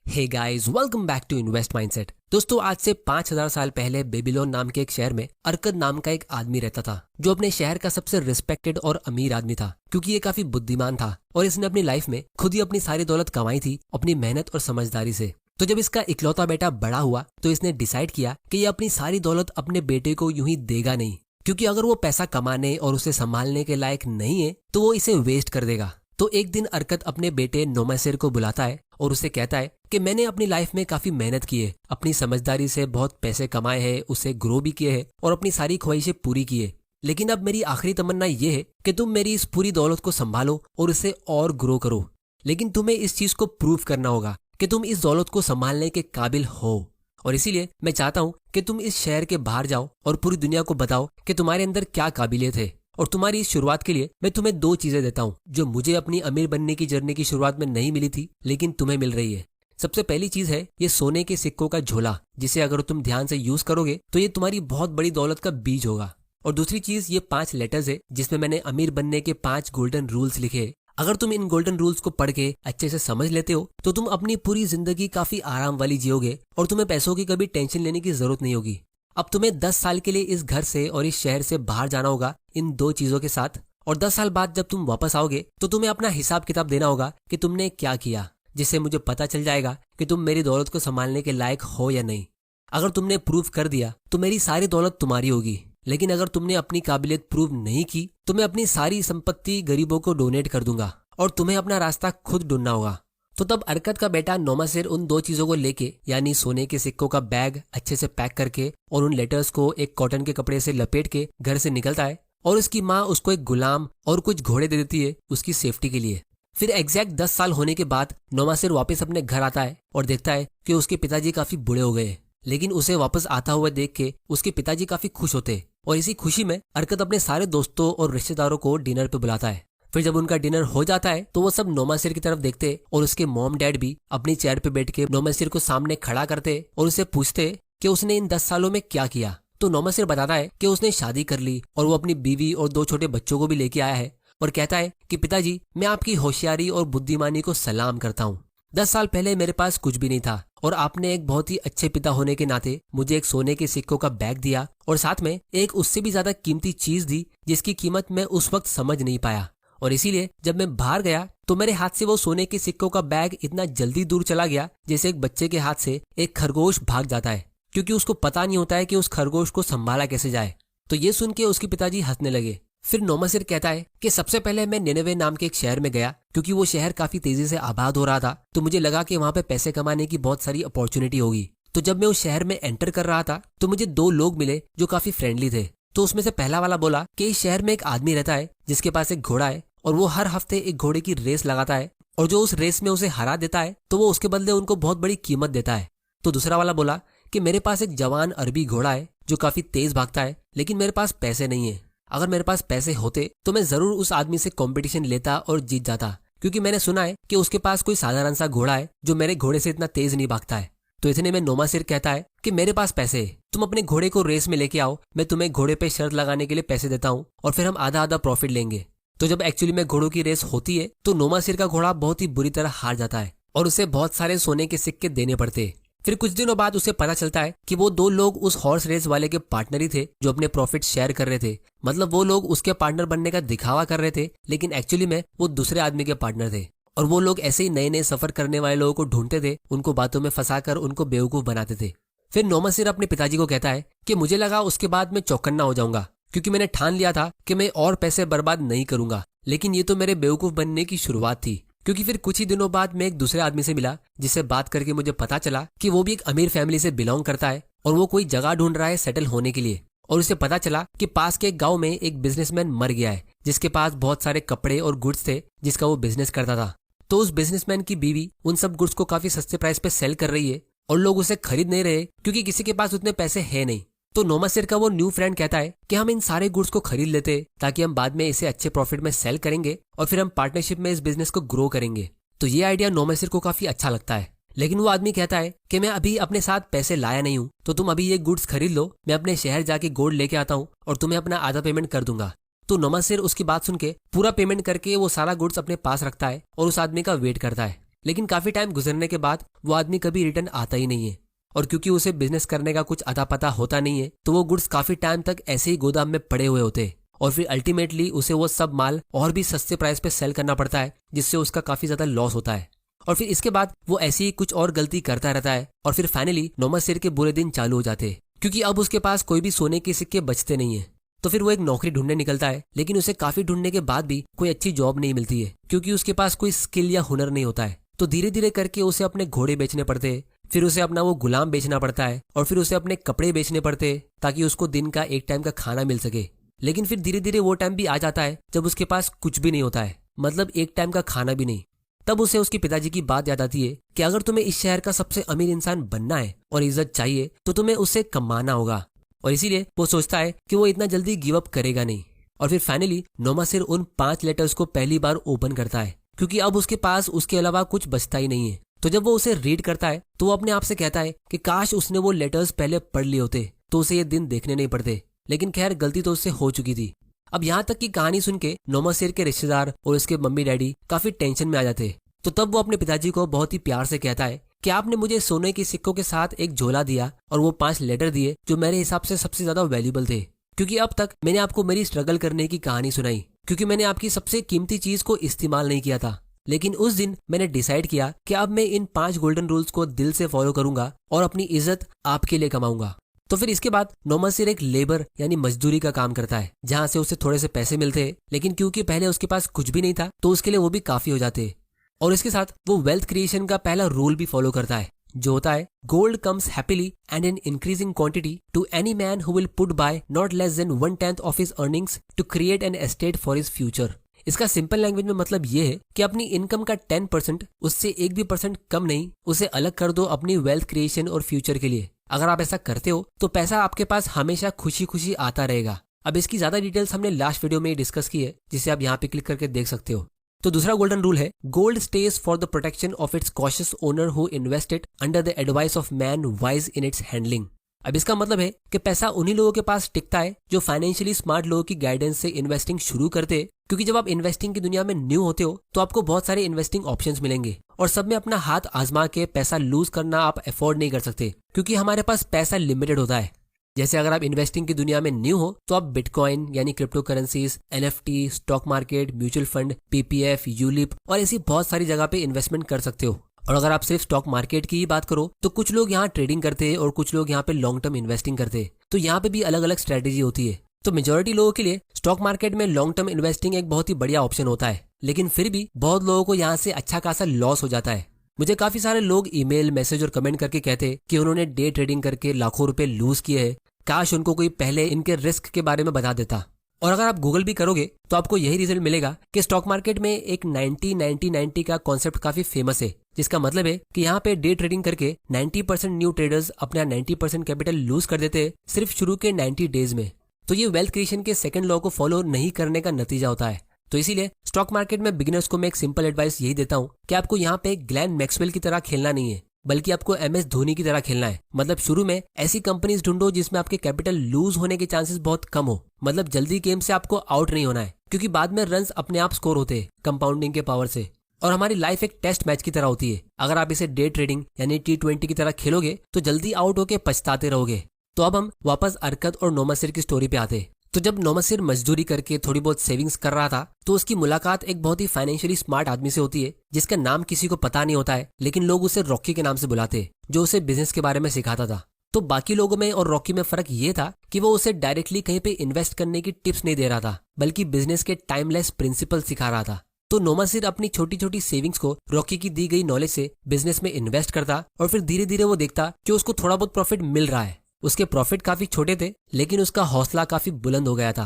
Hey guys, welcome back to invest mindset. दोस्तों, आज से 5000 साल पहले बेबीलोन नाम के एक शहर में अरकद नाम का एक आदमी रहता था, जो अपने शहर का सबसे रिस्पेक्टेड और अमीर आदमी था, क्योंकि ये काफी बुद्धिमान था और इसने अपनी लाइफ में खुद ही अपनी सारी दौलत कमाई थी अपनी मेहनत और समझदारी से। तो जब इसका इकलौता बेटा बड़ा हुआ तो इसने डिसाइड किया कि ये अपनी सारी दौलत अपने बेटे को यूं ही देगा नहीं, क्योंकि अगर वो पैसा कमाने और उसे संभालने के लायक नहीं है तो वो इसे वेस्ट कर देगा। तो एक दिन अरकद अपने बेटे नोमासिर को बुलाता है और उसे कहता है कि मैंने अपनी लाइफ में काफी मेहनत की है, अपनी समझदारी से बहुत पैसे कमाए हैं, उसे ग्रो भी किए हैं और अपनी सारी ख्वाहिशें पूरी की है। लेकिन अब मेरी आखिरी तमन्ना ये है कि तुम मेरी इस पूरी दौलत को संभालो और इसे और ग्रो करो। लेकिन तुम्हें इस चीज को प्रूव करना होगा कि तुम इस दौलत को संभालने के काबिल हो, और इसीलिए मैं चाहता हूं कि तुम इस शहर के बाहर जाओ और पूरी दुनिया को बताओ कि तुम्हारे अंदर क्या काबिलियत है। और तुम्हारी इस शुरुआत के लिए मैं तुम्हें 2 चीजें देता हूँ जो मुझे अपनी अमीर बनने की जर्नी की शुरुआत में नहीं मिली थी, लेकिन तुम्हें मिल रही है। सबसे पहली चीज है ये सोने के सिक्कों का झोला, जिसे अगर तुम ध्यान से यूज करोगे तो ये तुम्हारी बहुत बड़ी दौलत का बीज होगा। और दूसरी चीज ये 5 लेटर्स है जिसमें मैंने अमीर बनने के 5 गोल्डन रूल्स लिखे हैं। अगर तुम इन गोल्डन रूल्स को पढ़ के अच्छे से समझ लेते हो तो तुम अपनी पूरी जिंदगी काफी आराम वाली जियोगे और तुम्हें पैसों की कभी टेंशन लेने की जरूरत नहीं होगी। अब तुम्हें 10 साल के लिए इस घर से और इस शहर से बाहर जाना होगा इन 2 चीजों के साथ, और 10 साल बाद जब तुम वापस आओगे तो तुम्हें अपना हिसाब किताब देना होगा कि तुमने क्या किया, जिससे मुझे पता चल जाएगा कि तुम मेरी दौलत को संभालने के लायक हो या नहीं। अगर तुमने प्रूव कर दिया तो मेरी सारी दौलत तुम्हारी होगी, लेकिन अगर तुमने अपनी काबिलियत प्रूव नहीं की तो मैं अपनी सारी संपत्ति गरीबों को डोनेट कर दूंगा और तुम्हें अपना रास्ता खुद ढूंढना होगा। तो तब अरकद का बेटा नोमासिर उन 2 चीजों को लेके, यानी सोने के सिक्कों का बैग अच्छे से पैक करके और उन लेटर्स को एक कॉटन के कपड़े से लपेट के घर से निकलता है, और उसकी माँ उसको एक गुलाम और कुछ घोड़े दे देती है उसकी सेफ्टी के लिए। फिर एग्जैक्ट 10 साल होने के बाद नोमासिर वापस अपने घर आता है और देखता है कि उसके पिताजी काफी बूढ़े हो गए, लेकिन उसे वापस आता हुआ देख के उसके पिताजी काफी खुश होते, और इसी खुशी में अरकद अपने सारे दोस्तों और रिश्तेदारों को डिनर पे बुलाता है। फिर जब उनका डिनर हो जाता है तो वो सब नोमासिर की तरफ देखते और उसके मॉम डैड भी अपनी चेयर पे बैठ के नोमासिर को सामने खड़ा करते और उसे पूछते कि उसने इन 10 सालों में क्या किया। तो नोमासिर बताता है कि उसने शादी कर ली और वो अपनी बीवी और 2 छोटे बच्चों को भी लेके आया है, और कहता है कि पिताजी, मैं आपकी होशियारी और बुद्धिमानी को सलाम करता हूँ। 10 साल पहले मेरे पास कुछ भी नहीं था और आपने एक बहुत ही अच्छे पिता होने के नाते मुझे एक सोने के सिक्कों का बैग दिया और साथ में एक उससे भी ज्यादा कीमती चीज दी जिसकी कीमत मैं उस वक्त समझ नहीं पाया, और इसीलिए जब मैं बाहर गया तो मेरे हाथ से वो सोने के सिक्कों का बैग इतना जल्दी दूर चला गया जैसे एक बच्चे के हाथ से एक खरगोश भाग जाता है, क्योंकि उसको पता नहीं होता है कि उस खरगोश को संभाला कैसे जाए। तो ये सुन के उसके पिताजी हंसने लगे। फिर नोमासिर कहता है कि सबसे पहले मैं निनेवे नाम के एक शहर में गया, क्योंकि वो शहर काफी तेजी से आबाद हो रहा था, तो मुझे लगा कि वहां पे पैसे कमाने की बहुत सारी अपॉर्चुनिटी होगी। तो जब मैं उस शहर में एंटर कर रहा था तो मुझे 2 लोग मिले जो काफी फ्रेंडली थे। तो उसमें से पहला वाला बोला कि इस शहर में एक आदमी रहता है जिसके पास एक घोड़ा है और वो हर हफ्ते एक घोड़े की रेस लगाता है, और जो उस रेस में उसे हरा देता है तो वो उसके बदले उनको बहुत बड़ी कीमत देता है। तो दूसरा वाला बोला कि मेरे पास एक जवान अरबी घोड़ा है जो काफी तेज भागता है, लेकिन मेरे पास पैसे नहीं है। अगर मेरे पास पैसे होते तो मैं जरूर उस आदमी से कंपटीशन लेता और जीत जाता, क्योंकि मैंने सुना है कि उसके पास कोई साधारण सा घोड़ा है जो मेरे घोड़े से इतना तेज नहीं भागता है। तो इतने में नोमासिर कहता है कि मेरे पास पैसे है, तुम अपने घोड़े को रेस में लेके आओ, मैं तुम्हें घोड़े पे शर्त लगाने के लिए पैसे देता हूँ और फिर हम आधा आधा प्रॉफिट लेंगे। तो जब एक्चुअली में घोड़ों की रेस होती है तो नोमासिर का घोड़ा बहुत ही बुरी तरह हार जाता है और उसे बहुत सारे सोने के सिक्के देने पड़ते। फिर कुछ दिनों बाद उसे पता चलता है कि वो 2 लोग उस हॉर्स रेस वाले के पार्टनर ही थे जो अपने प्रॉफिट शेयर कर रहे थे। मतलब वो लोग उसके पार्टनर बनने का दिखावा कर रहे थे, लेकिन एक्चुअली में वो दूसरे आदमी के पार्टनर थे, और वो लोग ऐसे ही नए नए सफर करने वाले लोगों को ढूंढते थे, उनको बातों में फंसाकर उनको बेवकूफ बनाते थे। फिर नोमासिर अपने पिताजी को कहता है कि मुझे लगा उसके बाद मैं चौकन्ना हो जाऊंगा, क्योंकि मैंने ठान लिया था कि मैं और पैसे बर्बाद नहीं करूंगा, लेकिन ये तो मेरे बेवकूफ बनने की शुरुआत थी। क्योंकि फिर कुछ ही दिनों बाद मैं एक दूसरे आदमी से मिला जिससे बात करके मुझे पता चला कि वो भी एक अमीर फैमिली से बिलोंग करता है और वो कोई जगह ढूंढ रहा है सेटल होने के लिए। और उसे पता चला कि पास के एक गांव में एक बिजनेसमैन मर गया है जिसके पास बहुत सारे कपड़े और गुड्स थे जिसका वो बिजनेस करता था। तो उस बिजनेसमैन की बीवी उन सब गुड्स को काफी सस्ते प्राइस पे सेल कर रही है और लोग उसे खरीद नहीं रहे क्योंकि किसी के पास उतने पैसे है नहीं। तो नोमासिर का वो न्यू फ्रेंड कहता है कि हम इन सारे गुड्स को खरीद लेते ताकि हम बाद में इसे अच्छे प्रॉफिट में सेल करेंगे और फिर हम पार्टनरशिप में इस बिजनेस को ग्रो करेंगे। तो ये आइडिया नोमासिर को काफी अच्छा लगता है, लेकिन वो आदमी कहता है कि मैं अभी अपने साथ पैसे लाया नहीं हूँ, तो तुम अभी ये गुड्स खरीद लो, मैं अपने शहर जाके गोल्ड लेके आता हूँ और तुम्हें अपना आधा पेमेंट कर दूंगा। तो नोमासिर उसकी बात सुन के पूरा पेमेंट करके वो सारा गुड्स अपने पास रखता है और उस आदमी का वेट करता है। लेकिन काफी टाइम गुजरने के बाद वो आदमी कभी रिटर्न आता ही नहीं है। और क्योंकि उसे बिजनेस करने का कुछ अता पता होता नहीं है तो वो गुड्स काफी टाइम तक ऐसे ही गोदाम में पड़े हुए होते हैं और फिर अल्टीमेटली उसे वो सब माल और भी सस्ते प्राइस पे सेल करना पड़ता है, जिससे उसका काफी ज्यादा लॉस होता है। और फिर इसके बाद वो ऐसी ही कुछ और गलती करता रहता है और फिर फाइनली नोमासिर के बुरे दिन चालू हो जाते हैं, क्योंकि अब उसके पास कोई भी सोने के सिक्के बचते नहीं है। तो फिर वो एक नौकरी ढूंढने निकलता है, लेकिन उसे काफी ढूंढने के बाद भी कोई अच्छी जॉब नहीं मिलती है, क्योंकि उसके पास कोई स्किल या हुनर नहीं होता है। तो धीरे धीरे करके उसे अपने घोड़े बेचने पड़ते हैं, फिर उसे अपना वो गुलाम बेचना पड़ता है और फिर उसे अपने कपड़े बेचने पड़ते हैं ताकि उसको दिन का एक टाइम का खाना मिल सके। लेकिन फिर धीरे धीरे वो टाइम भी आ जाता है जब उसके पास कुछ भी नहीं होता है, मतलब एक टाइम का खाना भी नहीं। तब उसे उसके पिताजी की बात याद आती है कि अगर तुम्हें इस शहर का सबसे अमीर इंसान बनना है और इज्जत चाहिए तो तुम्हें उससे कमाना होगा। और इसीलिए वो सोचता है कि वो इतना जल्दी गिव अप करेगा नहीं। और फिर फाइनली नोमासिर उन 5 लेटर्स को पहली बार ओपन करता है, क्योंकि अब उसके पास उसके अलावा कुछ बचता ही नहीं है। तो जब वो उसे रीड करता है तो वो अपने आप से कहता है कि काश उसने वो लेटर्स पहले पढ़ लिए होते तो उसे ये दिन देखने नहीं पड़ते। लेकिन खैर गलती तो उससे हो चुकी थी। अब यहाँ तक की कहानी सुन के नोमासिर के रिश्तेदार और उसके मम्मी डैडी काफी टेंशन में आ जाते। तो तब वो अपने पिताजी को बहुत ही प्यार से कहता है कि आपने मुझे सोने के सिक्कों के साथ एक झोला दिया और वो 5 लेटर दिए जो मेरे हिसाब से सबसे ज्यादा वैल्यूबल थे, क्योंकि अब तक मैंने आपको मेरी स्ट्रगल करने की कहानी सुनाई, क्योंकि मैंने आपकी सबसे कीमती चीज को इस्तेमाल नहीं किया था। लेकिन उस दिन मैंने डिसाइड किया कि अब मैं इन 5 गोल्डन रूल्स को दिल से फॉलो करूंगा और अपनी इज्जत आपके लिए कमाऊंगा। तो फिर इसके बाद नोमासिर एक लेबर यानी मजदूरी का काम करता है, जहां से उसे थोड़े से पैसे मिलते हैं, लेकिन क्योंकि पहले उसके पास कुछ भी नहीं था तो उसके लिए वो भी काफी हो जाते। और इसके साथ वो वेल्थ क्रिएशन का पहला रूल भी फॉलो करता है, जो होता है gold comes happily and in increasing quantity to any man who will put by not less than 1/10 of his earnings to create an estate for his future. इसका simple language में मतलब ये है कि अपनी इनकम का 10%, उससे एक भी % कम नहीं, उसे अलग कर दो अपनी वेल्थ क्रिएशन और फ्यूचर के लिए। अगर आप ऐसा करते हो तो पैसा आपके पास हमेशा खुशी खुशी आता रहेगा। अब इसकी ज्यादा डिटेल्स हमने लास्ट वीडियो में डिस्कस की है, जिसे आप यहाँ पे क्लिक करके देख सकते हो। तो दूसरा गोल्डन रूल है gold stage for the protection of its cautious owner who invested under the advice of man wise in its handling. अब इसका मतलब है कि पैसा उन्हीं लोगों के पास टिकता है जो फाइनेंशियली स्मार्ट लोगों की गाइडेंस से इन्वेस्टिंग शुरू करते हैं, क्योंकि जब आप इन्वेस्टिंग की दुनिया में न्यू होते हो तो आपको बहुत सारे इन्वेस्टिंग ऑप्शंस मिलेंगे और सब में अपना हाथ आजमा के पैसा लूज करना आप अफोर्ड नहीं कर सकते, क्योंकि हमारे पास पैसा लिमिटेड होता है। जैसे अगर आप इन्वेस्टिंग की दुनिया में न्यू हो तो आप बिटकॉइन यानी crypto currencies, NFT, stock market, mutual fund, PPF, ULIP और ऐसी बहुत सारी जगह पे इन्वेस्टमेंट कर सकते हो। और अगर आप सिर्फ स्टॉक मार्केट की ही बात करो तो कुछ लोग यहाँ ट्रेडिंग करते हैं और कुछ लोग यहाँ पे लॉन्ग टर्म इन्वेस्टिंग करते हैं, तो यहाँ पे भी अलग अलग स्ट्रेटेजी होती है। तो मेजोरिटी लोगों के लिए स्टॉक मार्केट में लॉन्ग टर्म इन्वेस्टिंग एक बहुत ही बढ़िया ऑप्शन होता है, लेकिन फिर भी बहुत लोगों को यहाँ से अच्छा खासा लॉस हो जाता है। मुझे काफी सारे लोग ईमेल, मैसेज और कमेंट करके कहते कि उन्होंने डे ट्रेडिंग करके लाखों रुपए लूज किए हैं, काश उनको कोई पहले इनके रिस्क के बारे में बता देता। और अगर आप गूगल भी करोगे तो आपको यही रिजल्ट मिलेगा कि स्टॉक मार्केट में एक 90-90-90 का कॉन्सेप्ट काफी फेमस है, जिसका मतलब है कि यहाँ पे डे ट्रेडिंग करके 90% न्यू ट्रेडर्स अपना 90% कैपिटल लूज कर देते हैं सिर्फ शुरू के 90 डेज में। तो ये वेल्थ क्रिएशन के सेकंड लॉ को फॉलो नहीं करने का नतीजा होता है। तो इसीलिए स्टॉक मार्केट में बिगिनर्स को मैं एक सिंपल एडवाइस यही देता हूँ कि आपको यहाँ पे ग्लेन मैक्सवेल की तरह खेलना नहीं है, बल्कि आपको MS धोनी की तरह खेलना है। मतलब शुरू में ऐसी कंपनीज ढूंढो जिसमें आपके कैपिटल लूज होने के चांसेस बहुत कम हो, मतलब जल्दी गेम से आपको आउट नहीं होना है, क्योंकि बाद में रन्स अपने आप स्कोर होते हैं कंपाउंडिंग के पावर से। और हमारी लाइफ एक टेस्ट मैच की तरह होती है, अगर आप इसे डे ट्रेडिंग यानी T20 की तरह खेलोगे तो जल्दी आउट होके पछताते रहोगे। तो अब हम वापस अरकत और नोमासिर की स्टोरी पे आते। तो जब नोमासिर मजदूरी करके थोड़ी बहुत सेविंग्स कर रहा था तो उसकी मुलाकात एक बहुत ही फाइनेंशियली स्मार्ट आदमी से होती है, जिसका नाम किसी को पता नहीं होता है, लेकिन लोग उसे रॉकी के नाम से बुलाते, जो उसे बिजनेस के बारे में सिखाता था। तो बाकी लोगों में और रॉकी में फर्क ये था कि वो उसे डायरेक्टली कहीं पे इन्वेस्ट करने की टिप्स नहीं दे रहा था, बल्कि बिजनेस के टाइमलेस प्रिंसिपल सिखा रहा था। तो नोमासिर अपनी छोटी छोटी सेविंग्स को रॉकी की दी गई नॉलेज से बिजनेस में इन्वेस्ट करता और फिर धीरे धीरे वो देखता कि उसको थोड़ा बहुत प्रॉफिट मिल रहा है। उसके प्रॉफिट काफी छोटे थे, लेकिन उसका हौसला काफी बुलंद हो गया था।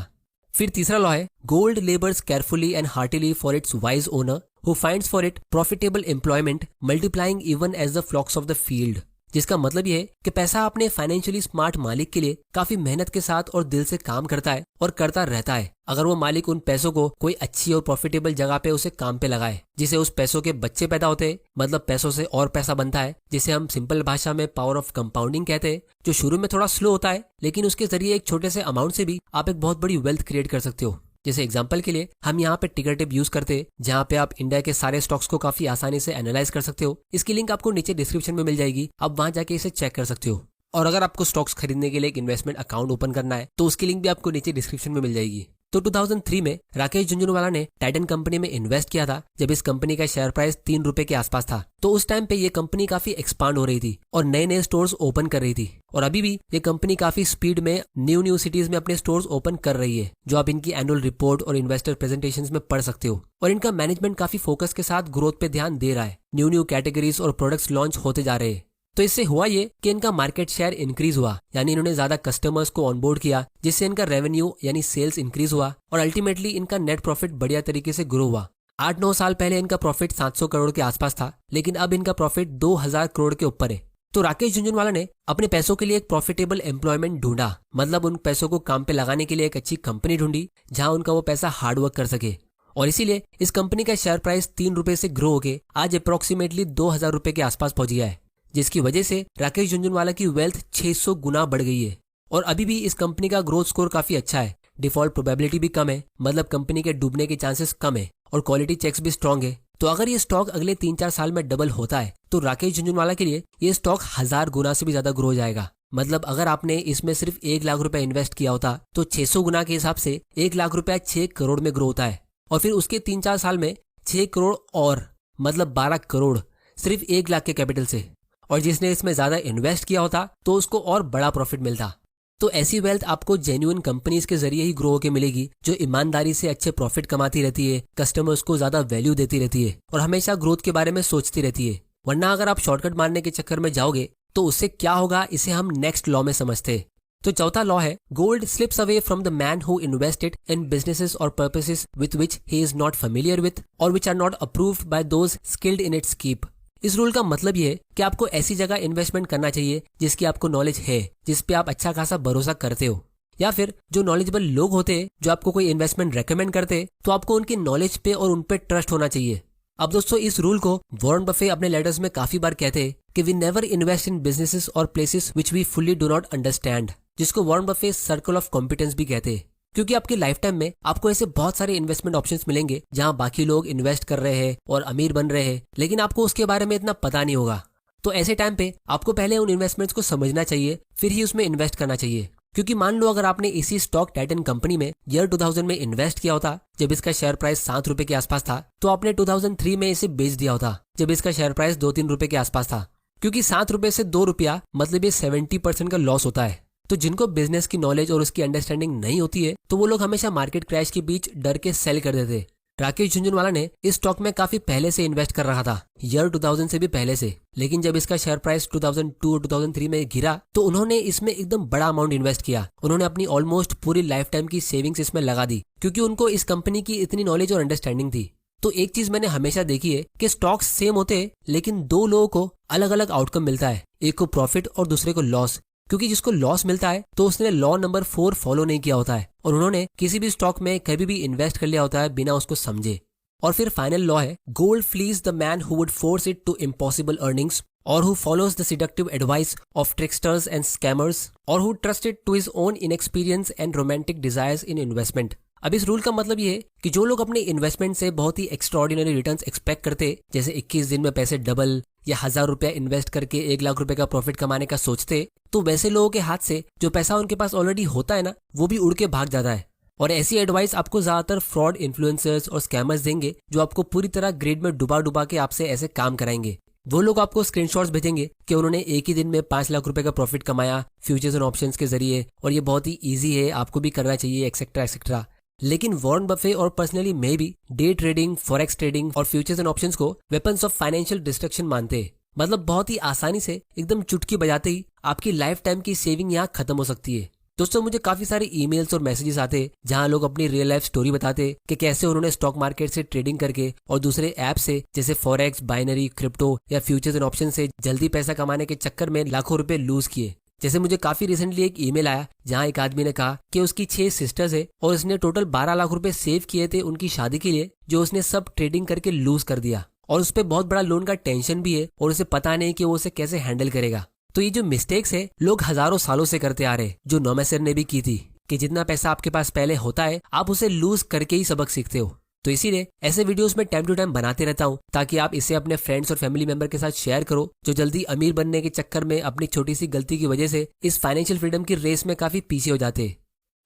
फिर तीसरा लॉ है gold labours carefully and heartily for its wise owner who finds for it profitable employment multiplying even as the flocks of the field. जिसका मतलब ये है कि पैसा अपने फाइनेंशियली स्मार्ट मालिक के लिए काफी मेहनत के साथ और दिल से काम करता है और करता रहता है, अगर वो मालिक उन पैसों को कोई अच्छी और प्रॉफिटेबल जगह पे उसे काम पे लगाए, जिसे उस पैसों के बच्चे पैदा होते हैं, मतलब पैसों से और पैसा बनता है, जिसे हम सिंपल भाषा में पावर ऑफ कंपाउंडिंग कहते हैं, जो शुरू में थोड़ा स्लो होता है, लेकिन उसके जरिए एक छोटे से अमाउंट से भी आप एक बहुत बड़ी वेल्थ क्रिएट कर सकते हो, जैसे एग्जांपल के लिए हम यहाँ पे टिकर टिप यूज करते हैं, जहाँ पे आप इंडिया के सारे स्टॉक्स को काफी आसानी से एनालाइज कर सकते हो। इसकी लिंक आपको नीचे डिस्क्रिप्शन में मिल जाएगी, आप वहां जाके इसे चेक कर सकते हो। और अगर आपको स्टॉक्स खरीदने के लिए एक इन्वेस्टमेंट अकाउंट ओपन करना है तो उसकी लिंक भी आपको नीचे डिस्क्रिप्शन में मिल जाएगी। तो 2003 में राकेश झुनझुनवाला ने टाइटन कंपनी में इन्वेस्ट किया था, जब इस कंपनी का शेयर प्राइस 3 रुपए के आसपास था। तो उस टाइम पे ये कंपनी काफी एक्सपांड हो रही थी और नए नए स्टोर्स ओपन कर रही थी। और अभी भी ये कंपनी काफी स्पीड में न्यू सिटीज में अपने स्टोर्स ओपन कर रही है, जो आप इनकी एनुअल रिपोर्ट और इन्वेस्टर प्रेजेंटेशंस में पढ़ सकते हो। और इनका मैनेजमेंट काफी फोकस के साथ ग्रोथ पे ध्यान दे रहा है, न्यू कैटेगरीज और प्रोडक्ट्स लॉन्च होते जा रहे हैं। तो इससे हुआ ये कि इनका मार्केट शेयर इंक्रीज हुआ, यानी इन्होंने ज्यादा कस्टमर्स को ऑनबोर्ड किया, जिससे इनका रेवेन्यू यानी सेल्स इंक्रीज हुआ और अल्टीमेटली इनका नेट प्रॉफिट बढ़िया तरीके से ग्रो हुआ। 8-9 साल पहले इनका प्रॉफिट 700 करोड़ के आसपास था, लेकिन अब इनका प्रॉफिट 2000 करोड़ के ऊपर है। तो राकेश झुनझुनवाला ने अपने पैसों के लिए एक प्रॉफिटेबल एम्प्लॉयमेंट ढूंढा, मतलब उन पैसों को काम पे लगाने के लिए एक अच्छी कंपनी ढूंढी जहां उनका वो पैसा हार्डवर्क कर सके। और इसीलिए इस कंपनी का शेयर प्राइस 3 रुपए से ग्रो होकर आज अप्रोक्सीमेटली 2000 रुपए के आसपास पहुंच गया है, जिसकी वजह से राकेश झुनझुनवाला की वेल्थ 600 गुना बढ़ गई है। और अभी भी इस कंपनी का ग्रोथ स्कोर काफी अच्छा है, डिफॉल्ट प्रोबेबिलिटी भी कम है, मतलब कंपनी के डूबने के चांसेस कम है, और क्वालिटी चेक्स भी स्ट्रांग है। तो अगर ये स्टॉक अगले 3-4 साल में डबल होता है तो राकेश झुनझुनवाला के लिए ये स्टॉक 1000 गुना से भी ज्यादा ग्रो हो जाएगा। मतलब अगर आपने इसमें सिर्फ 1 लाख रुपए इन्वेस्ट किया होता तो 600 गुना के हिसाब से 1 लाख रुपया 6 करोड़ में ग्रो होता है। और फिर उसके 3-4 साल में 6 करोड़ और मतलब 12 करोड़ सिर्फ 1 लाख के कैपिटल से। और जिसने इसमें ज्यादा इन्वेस्ट किया होता तो उसको और बड़ा प्रॉफिट मिलता। तो ऐसी वेल्थ आपको जेन्युइन कंपनीज के जरिए ही ग्रो होकर मिलेगी, जो ईमानदारी से अच्छे प्रॉफिट कमाती रहती है, कस्टमर्स को ज्यादा वैल्यू देती रहती है और हमेशा ग्रोथ के बारे में सोचती रहती है। वरना अगर आप शॉर्टकट मारने के चक्कर में जाओगे तो उससे क्या होगा, इसे हम नेक्स्ट लॉ में समझते हैं। तो चौथा लॉ है, gold slips away from the man who invested in businesses और purposes with which he is not familiar with और which are not approved by those skilled in its keep. इस rule का मतलब ये है कि आपको ऐसी जगह इन्वेस्टमेंट करना चाहिए जिसकी आपको नॉलेज है, जिस पे आप अच्छा खासा भरोसा करते हो, या फिर जो नॉलेजेबल लोग होते हैं जो आपको कोई इन्वेस्टमेंट रेकमेंड करते हैं, तो आपको उनकी नॉलेज पे और उन पे ट्रस्ट होना चाहिए। अब दोस्तों, इस रूल को वॉरेन बफे अपने लेटर्स में काफी बार कहते हैं कि we never invest in businesses और places which we fully do not understand, जिसको Warren Buffett circle of competence भी कहते हैं। क्योंकि आपकी लाइफ टाइम में आपको ऐसे बहुत सारे इन्वेस्टमेंट ऑप्शंस मिलेंगे जहां बाकी लोग इन्वेस्ट कर रहे हैं और अमीर बन रहे हैं, लेकिन आपको उसके बारे में इतना पता नहीं होगा। तो ऐसे टाइम पे आपको पहले उन इन्वेस्टमेंट्स को समझना चाहिए, फिर ही उसमें इन्वेस्ट करना चाहिए। क्योंकि मान लो अगर आपने इसी स्टॉक टाइटन कंपनी में ईयर 2000 में इन्वेस्ट किया होता जब इसका शेयर प्राइस 7 रुपए के आसपास था, तो आपने 2003 में इसे बेच दिया होता जब इसका शेयर प्राइस 2-3 रुपए के आसपास था। क्योंकि 7 रुपए से 2 रुपया मतलब ये 70% का लॉस होता है। तो जिनको बिजनेस की नॉलेज और उसकी अंडरस्टैंडिंग नहीं होती है, तो वो लोग हमेशा मार्केट क्रैश के बीच डर के सेल कर देते। राकेश झुनझुनवाला ने इस स्टॉक में काफी पहले से इन्वेस्ट कर रहा था, ईयर 2000 से भी पहले से, लेकिन जब इसका शेयर प्राइस 2002 और 2003 में गिरा तो उन्होंने इसमें एकदम बड़ा अमाउंट इन्वेस्ट किया। उन्होंने अपनी ऑलमोस्ट पूरी लाइफ टाइम की सेविंग्स इसमें लगा दी, क्योंकि उनको इस कंपनी की इतनी नॉलेज और अंडरस्टैंडिंग थी। तो एक चीज मैंने हमेशा देखी है कि स्टॉक्स सेम होते हैं, लेकिन 2 लोगों को अलग अलग आउटकम मिलता है, एक को प्रॉफिट और दूसरे को लॉस। क्योंकि जिसको लॉस मिलता है तो उसने लॉ नंबर 4 फॉलो नहीं किया होता है और उन्होंने किसी भी स्टॉक में कभी भी इन्वेस्ट कर लिया होता है बिना उसको समझे। और फिर फाइनल लॉ है, gold flees the man who would force it to impossible earnings और who follows the seductive advice of tricksters and scammers और who trusted to his own inexperience and romantic desires in investment. अब इस rule का मतलब ये है कि जो लोग अपने इन्वेस्टमेंट से बहुत ही एक्स्ट्राऑर्डिनरी रिटर्न्स एक्सपेक्ट करते, जैसे 21 दिन में पैसे डबल या 1000 रुपया इन्वेस्ट करके 1 लाख रुपए का प्रॉफिट कमाने का सोचते, तो वैसे लोगों के हाथ से जो पैसा उनके पास ऑलरेडी होता है ना, वो भी उड़ के भाग जाता है। और ऐसी एडवाइस आपको ज्यादातर फ्रॉड इन्फ्लुएंसर्स और स्कैमर्स देंगे, जो आपको पूरी तरह ग्रिड में डुबा के आपसे ऐसे काम कराएंगे। वो लोग आपको स्क्रीनशॉट्स भेजेंगे कि उन्होंने एक ही दिन में 5 लाख रुपए का प्रॉफिट कमाया फ्यूचर्स एंड ऑप्शंस के जरिए, और ये बहुत ही ईजी है, आपको भी करना चाहिए, एक्सेट्रा एक्सेट्रा। लेकिन वॉरेन बफे और पर्सनली मैं भी डे ट्रेडिंग, फॉरेक्स ट्रेडिंग और फ्यूचर्स एंड ऑप्शंस को वेपन्स ऑफ फाइनेंशियल डिस्ट्रक्शन मानते हैं। मतलब बहुत ही आसानी से एकदम चुटकी बजाते ही आपकी लाइफ टाइम की सेविंग यहाँ खत्म हो सकती है। दोस्तों, मुझे काफी सारे ईमेल्स और मैसेजेस आते जहां लोग अपनी रियल लाइफ स्टोरी बताते कि कैसे उन्होंने स्टॉक मार्केट से ट्रेडिंग करके और दूसरे ऐप से जैसे फॉरेक्स, बाइनरी, क्रिप्टो या फ्यूचर्स एंड ऑप्शन से जल्दी पैसा कमाने के चक्कर में लाखों रुपए लूज किए। जैसे मुझे काफी रिसेंटली एक ईमेल आया जहां एक आदमी ने कहा कि उसकी 6 सिस्टर्स है और उसने टोटल 12 लाख रुपए सेव किए थे उनकी शादी के लिए, जो उसने सब ट्रेडिंग करके लूज कर दिया। और उस पर बहुत बड़ा लोन का टेंशन भी है और उसे पता नहीं कि वो उसे कैसे हैंडल करेगा। तो ये जो मिस्टेक्स है लोग हजारों सालों से करते आ रहे, जो नौमेसर ने भी की थी। कि जितना पैसा आपके पास पहले होता है आप उसे लूज करके ही सबक सीखते हो। तो इसीलिए ऐसे वीडियोस में टाइम टू टाइम बनाते रहता हूँ ताकि आप इसे अपने फ्रेंड्स और फैमिली मेंबर के साथ शेयर करो जो जल्दी अमीर बनने के चक्कर में अपनी छोटी सी गलती की वजह से इस फाइनेंशियल फ्रीडम की रेस में काफी पीछे हो जाते हैं।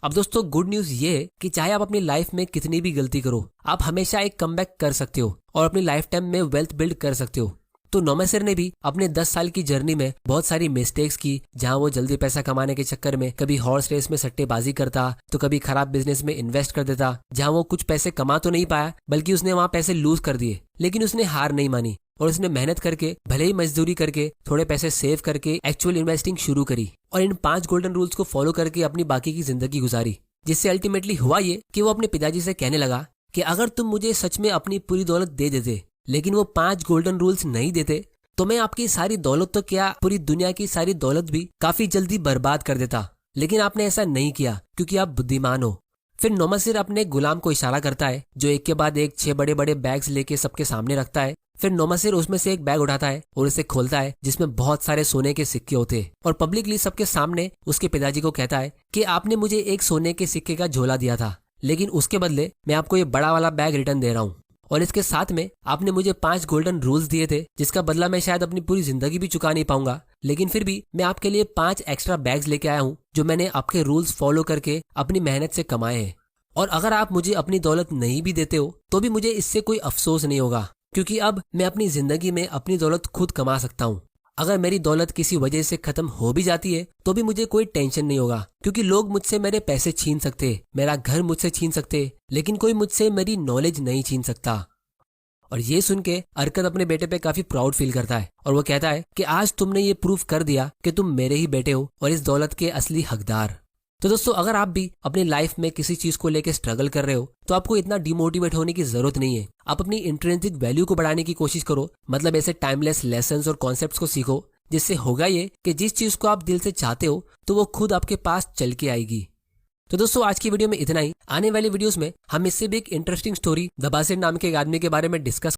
अब दोस्तों गुड न्यूज ये है कि चाहे आप अपनी लाइफ में कितनी भी गलती करो आप हमेशा एक कमबैक कर सकते हो और अपनी लाइफ टाइम में वेल्थ बिल्ड कर सकते हो। तो नोमेसर ने भी अपने 10 साल की जर्नी में बहुत सारी मिस्टेक्स की, जहां वो जल्दी पैसा कमाने के चक्कर में कभी हॉर्स रेस में सट्टेबाजी करता तो कभी खराब बिजनेस में इन्वेस्ट कर देता, जहां वो कुछ पैसे कमा तो नहीं पाया बल्कि उसने वहां पैसे लूज कर दिए। लेकिन उसने हार नहीं मानी और उसने मेहनत करके भले ही मजदूरी करके थोड़े पैसे सेव करके एक्चुअल इन्वेस्टिंग शुरू करी और इन 5 गोल्डन रूल्स को फॉलो करके अपनी बाकी की जिंदगी गुजारी, जिससे अल्टीमेटली हुआ ये कि वो अपने पिताजी से कहने लगा कि अगर तुम मुझे सच में अपनी पूरी दौलत दे देते लेकिन वो 5 गोल्डन रूल्स नहीं देते तो मैं आपकी सारी दौलत तो क्या पूरी दुनिया की सारी दौलत भी काफी जल्दी बर्बाद कर देता। लेकिन आपने ऐसा नहीं किया क्योंकि आप बुद्धिमान हो। फिर नोमेसर अपने गुलाम को इशारा करता है जो एक के बाद एक 6 बड़े बड़े बैग्स लेके सबके सामने रखता है। फिर नोमेसर उसमें से एक बैग उठाता है और उसे खोलता है जिसमें बहुत सारे सोने के सिक्के होते हैं और पब्लिकली सबके सामने उसके पिताजी को कहता है कि आपने मुझे एक सोने के सिक्के का झोला दिया था लेकिन उसके बदले मैं आपको ये बड़ा वाला बैग रिटर्न दे रहा हूँ और इसके साथ में आपने मुझे 5 गोल्डन रूल्स दिए थे जिसका बदला मैं शायद अपनी पूरी जिंदगी भी चुका नहीं पाऊंगा, लेकिन फिर भी मैं आपके लिए 5 एक्स्ट्रा बैग्स लेके आया हूँ जो मैंने आपके रूल्स फॉलो करके अपनी मेहनत से कमाए हैं। और अगर आप मुझे अपनी दौलत नहीं भी देते हो तो भी मुझे इससे कोई अफसोस नहीं होगा क्योंकि अब मैं अपनी जिंदगी में अपनी दौलत खुद कमा सकता हूँ। अगर मेरी दौलत किसी वजह से खत्म हो भी जाती है तो भी मुझे कोई टेंशन नहीं होगा क्योंकि लोग मुझसे मेरे पैसे छीन सकते, मेरा घर मुझसे छीन सकते, लेकिन कोई मुझसे मेरी नॉलेज नहीं छीन सकता। और ये सुन के अरकत अपने बेटे पे काफी प्राउड फील करता है और वो कहता है कि आज तुमने ये प्रूफ कर दिया कि तुम मेरे ही बेटे हो और इस दौलत के असली हकदार। तो दोस्तों अगर आप भी अपनी लाइफ में किसी चीज को लेकर स्ट्रगल कर रहे हो तो आपको इतना डिमोटिवेट होने की जरूरत नहीं है। आप अपनी इंट्रिंसिक वैल्यू को बढ़ाने की कोशिश करो, मतलब ऐसे टाइमलेस लेसन्स और कॉन्सेप्ट्स को सीखो, जिससे होगा ये कि जिस चीज को आप दिल से चाहते हो तो वो खुद आपके पास चल के आएगी। तो दोस्तों आज की वीडियो में इतना ही। आने वाली वीडियोस में हम इससे भी एक इंटरेस्टिंग स्टोरी द बासित नाम के एक आदमी के बारे में डिस्कस